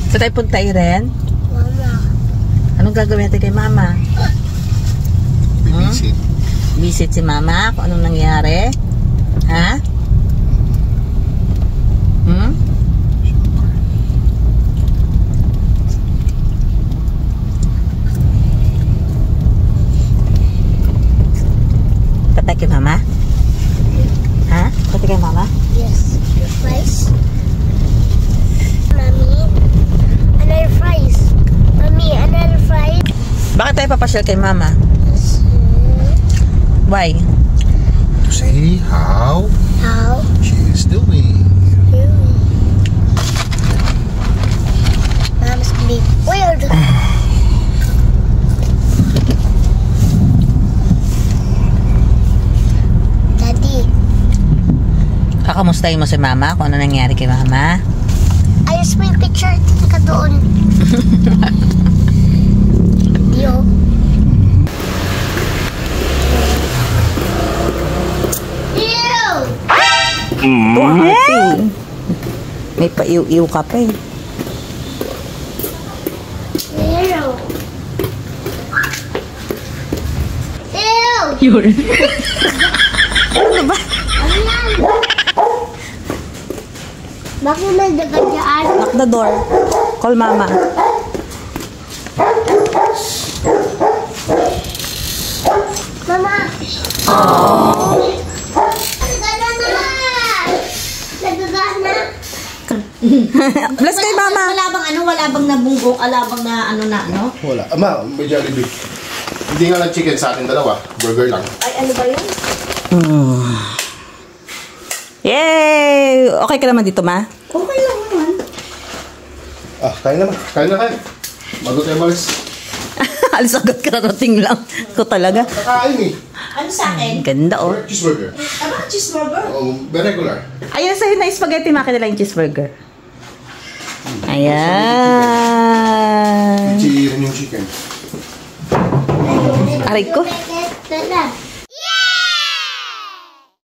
Sa tayo punta, Irene? Mama. Anong gagawin natin kay Mama? Bibisit. Visit si Mama? Kung anong nangyari? Ha? Hmm? Patay kay Mama? Ha? Patay kay Mama? Yes. Fries. Mommy. Another fries. Mommy, another fries. Bakit tayo papasyal kay Mama? Why? To see how she is doing. Mom's being weird. Daddy, Kakamustahin mo si Mama kung ano nangyari kay Mama? ayos mo yung picture ka doon. Yo. Ew! Ate. May paiw-iw ka pa eh. Ew! Ew! Yun. Ano yan? Bakit may dagat dyan? Lock the door. Call Mama. Mama! Nagagana! Bless kay Mama. Wala bang nabunggong, alabang na ano na, ano? Wala. Ama, may Jollibee. Hindi nga lang chicken sa atin dalawa. Burger lang. Ay, ano ba yun? Yay! Okay ka naman dito, Ma? Okay lang naman. Ah, kain naman. Kain na kain. Bago tayo malis. Alis agad kararating lang. Ko talaga. Kakain eh. Ano sa akin? Ganda oh. Cheeseburger. Ano, cheeseburger? Oh, regular. Ayan sa'yo na spaghetti, maki na lang yung cheeseburger. Ayan. Chichirin yung chicken. Aray ko. Dada.